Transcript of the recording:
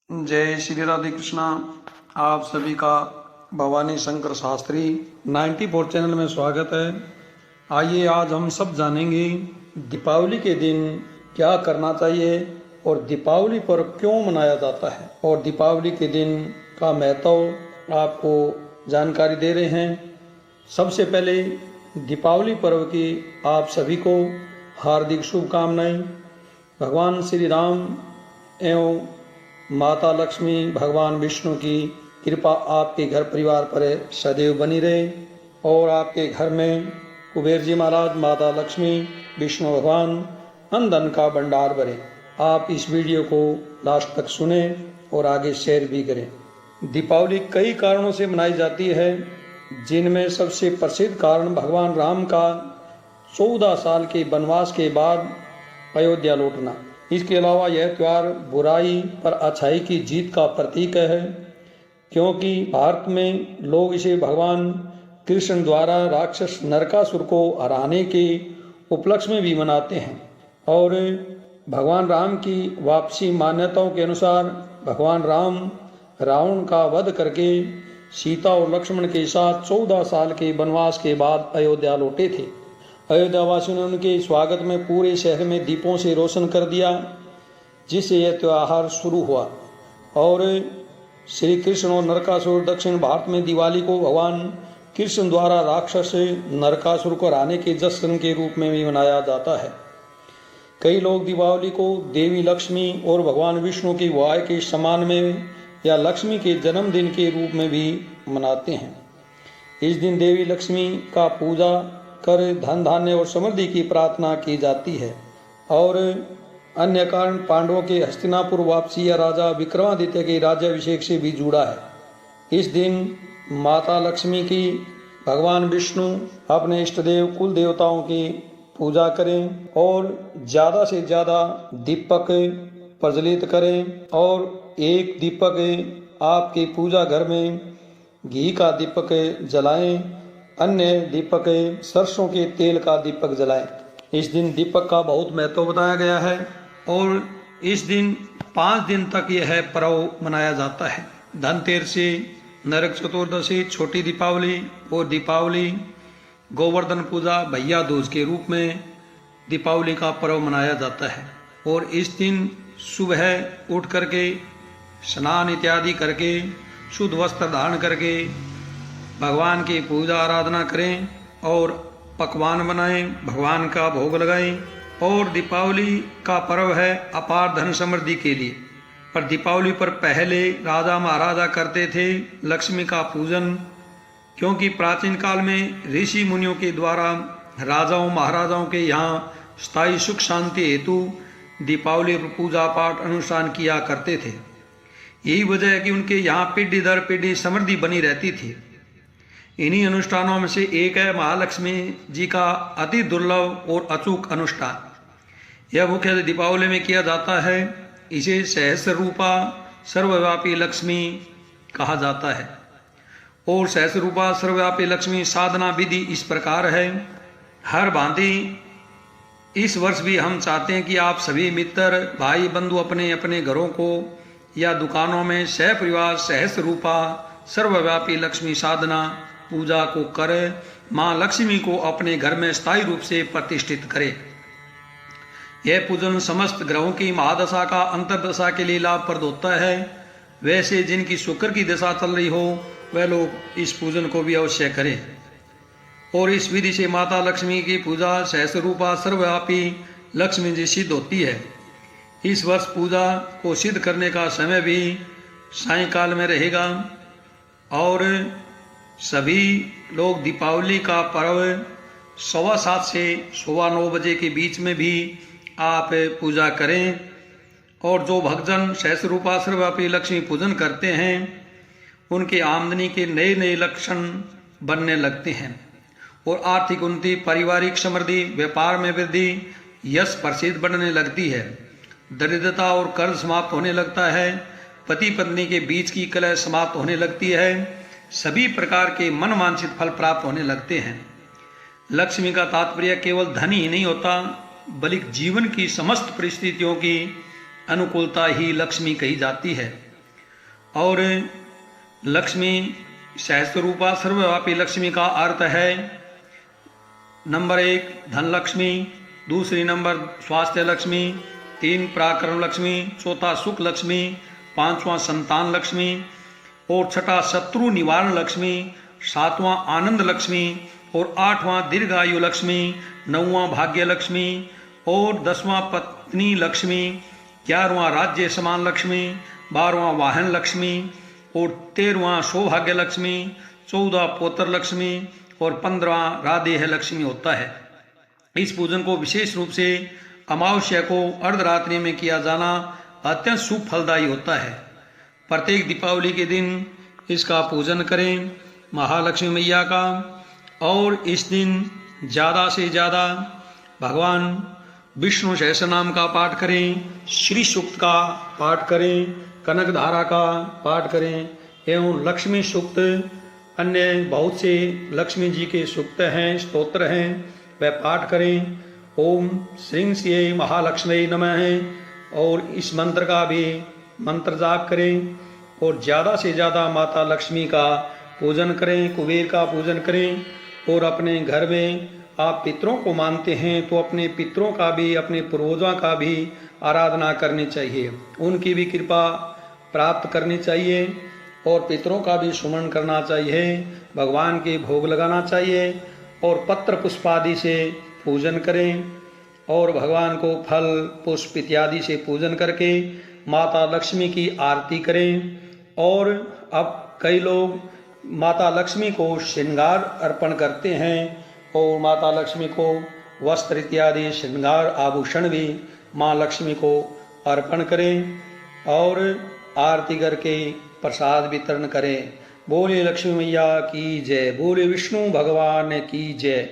जय श्री राधे कृष्णा। आप सभी का भवानी शंकर शास्त्री 94 चैनल में स्वागत है। आइए आज हम सब जानेंगे दीपावली के दिन क्या करना चाहिए और दीपावली पर क्यों मनाया जाता है और दीपावली के दिन का महत्व आपको जानकारी दे रहे हैं। सबसे पहले दीपावली पर्व की आप सभी को हार्दिक शुभकामनाएं। भगवान श्री राम एवं माता लक्ष्मी भगवान विष्णु की कृपा आपके घर परिवार पर सदैव बनी रहे और आपके घर में कुबेर जी महाराज, माता लक्ष्मी, विष्णु भगवान अन्न धन का भंडार भरे। आप इस वीडियो को लास्ट तक सुने और आगे शेयर भी करें। दीपावली कई कारणों से मनाई जाती है, जिनमें सबसे प्रसिद्ध कारण भगवान राम का 14 साल के वनवास के बाद अयोध्या लौटना। इसके अलावा यह त्यौहार बुराई पर अच्छाई की जीत का प्रतीक है, क्योंकि भारत में लोग इसे भगवान कृष्ण द्वारा राक्षस नरकासुर को हराने के उपलक्ष्य में भी मनाते हैं। और भगवान राम की वापसी मान्यताओं के अनुसार भगवान राम रावण का वध करके सीता और लक्ष्मण के साथ 14 साल के वनवास के बाद अयोध्या लौटे थे। अयोध्या वासियों ने उनके स्वागत में पूरे शहर में दीपों से रोशन कर दिया, जिससे यह त्यौहार शुरू हुआ। और श्री कृष्ण और नरकासुर दक्षिण भारत में दिवाली को भगवान कृष्ण द्वारा राक्षस नरकासुर को हराने के जश्न के रूप में भी मनाया जाता है। कई लोग दीपावली को देवी लक्ष्मी और भगवान विष्णु की विवाह के सम्मान में या लक्ष्मी के जन्मदिन के रूप में भी मनाते हैं। इस दिन देवी लक्ष्मी का पूजा कर धन धान्य और समृद्धि की प्रार्थना की जाती है। और अन्य कारण पांडवों के हस्तिनापुर वापसी या राजा विक्रमादित्य के राज्याभिषेक से भी जुड़ा है। इस दिन माता लक्ष्मी की भगवान विष्णु अपने इष्ट देव कुल देवताओं की पूजा करें और ज़्यादा से ज़्यादा दीपक प्रज्वलित करें। और एक दीपक आपके पूजा घर में घी का दीपक जलाएं, अन्य दीपक सरसों के तेल का दीपक जलाएं। इस दिन दीपक का बहुत महत्व बताया गया है और इस दिन 5 दिन तक यह पर्व मनाया जाता है। धनतेरसी, नरक चतुर्दशी, छोटी दीपावली और दीपावली, गोवर्धन पूजा, भैया दूज के रूप में दीपावली का पर्व मनाया जाता है। और इस दिन सुबह उठ करके स्नान इत्यादि करके शुद्ध वस्त्र धारण करके भगवान की पूजा आराधना करें और पकवान बनाएं, भगवान का भोग लगाएं। और दीपावली का पर्व है अपार धन समृद्धि के लिए। पर दीपावली पर पहले राजा महाराजा करते थे लक्ष्मी का पूजन, क्योंकि प्राचीन काल में ऋषि मुनियों के द्वारा राजाओं महाराजाओं के यहाँ स्थायी सुख शांति हेतु दीपावली पर पूजा पाठ अनुष्ठान किया करते थे। यही वजह है कि उनके यहाँ पीढ़ी दर पीढ़ी समृद्धि बनी रहती थी। इन्हीं अनुष्ठानों में से एक है महालक्ष्मी जी का अति दुर्लभ और अचूक अनुष्ठान। यह मुख्य दीपावली में किया जाता है। इसे सहस्र रूपा सर्वव्यापी लक्ष्मी कहा जाता है। और सहस्र रूपा सर्वव्यापी लक्ष्मी साधना विधि इस प्रकार है। हर भांति इस वर्ष भी हम चाहते हैं कि आप सभी मित्र भाई बंधु अपने अपने घरों को या दुकानों में सहपरिवार सहस्र रूपा सर्वव्यापी लक्ष्मी साधना पूजा को करे, माँ लक्ष्मी को अपने घर में स्थायी रूप से प्रतिष्ठित करे। यह पूजन समस्त ग्रहों की महादशा का अंतरदशा के लिए लाभप्रद होता है। वैसे जिनकी शुक्र की दशा चल रही हो वह लोग इस पूजन को भी अवश्य करें। और इस विधि से माता लक्ष्मी की पूजा सहस्र रूपा सर्वव्यापी लक्ष्मी जी सिद्ध होती है। इस वर्ष पूजा को सिद्ध करने का समय भी सायंकाल में रहेगा। और सभी लोग दीपावली का पर्व 7:15 से 9:15 बजे के बीच में भी आप पूजा करें। और जो भक्तजन सहस्र रूपा सर्वव्यापी लक्ष्मी पूजन करते हैं उनके आमदनी के नए नए लक्षण बनने लगते हैं और आर्थिक उन्नति, पारिवारिक समृद्धि, व्यापार में वृद्धि, यश प्रसिद्ध बढ़ने लगती है। दरिद्रता और कर्ज समाप्त होने लगता है। पति पत्नी के बीच की कलह समाप्त होने लगती है। सभी प्रकार के मन वांछित फल प्राप्त होने लगते हैं। लक्ष्मी का तात्पर्य केवल धन ही नहीं होता, बल्कि जीवन की समस्त परिस्थितियों की अनुकूलता ही लक्ष्मी कही जाती है। और लक्ष्मी सहस्त्र रूपा सर्वव्यापी लक्ष्मी का अर्थ है नंबर 1 धन लक्ष्मी, दूसरी नंबर स्वास्थ्य लक्ष्मी, 3 पराक्रम लक्ष्मी, चौथा सुख लक्ष्मी, 5वां संतान लक्ष्मी और 6ठा शत्रु निवारण लक्ष्मी, 7वां आनंद लक्ष्मी और 8वां दीर्घायु लक्ष्मी, 9वां भाग्य लक्ष्मी और 10वां पत्नी लक्ष्मी, 11वां राज्य समान लक्ष्मी, 12वां वाहन लक्ष्मी और 13वां सौभाग्य लक्ष्मी, 14 पोत्र लक्ष्मी और 15वां राधेय लक्ष्मी होता है। इस पूजन को विशेष रूप से अमावस्या को अर्धरात्रि में किया जाना अत्यंत शुभ फलदायी होता है। प्रत्येक दीपावली के दिन इसका पूजन करें महालक्ष्मी मैया का, और इस दिन ज़्यादा से ज़्यादा भगवान विष्णु सहस्रनाम का पाठ करें, श्री सूक्त का पाठ करें, कनक धारा का पाठ करें एवं लक्ष्मी सूक्त, अन्य बहुत से लक्ष्मी जी के सूक्त हैं, स्तोत्र हैं, वह पाठ करें। ओम श्रीं श्री महालक्ष्मी नमः और इस मंत्र का भी मंत्र जाप करें और ज़्यादा से ज़्यादा माता लक्ष्मी का पूजन करें, कुबेर का पूजन करें। और अपने घर में आप पितरों को मानते हैं तो अपने पितरों का भी, अपने पूर्वजों का भी आराधना करनी चाहिए, उनकी भी कृपा प्राप्त करनी चाहिए और पितरों का भी सुमन करना चाहिए, भगवान के भोग लगाना चाहिए और पत्र पुष्प आदि से पूजन करें और भगवान को फल पुष्प इत्यादि से पूजन करके माता लक्ष्मी की आरती करें। और अब कई लोग माता लक्ष्मी को श्रृंगार अर्पण करते हैं और माता लक्ष्मी को वस्त्र इत्यादि श्रृंगार आभूषण भी माँ लक्ष्मी को अर्पण करें और आरती करके प्रसाद वितरण करें। बोले लक्ष्मी मैया की जय, बोले विष्णु भगवान की जय।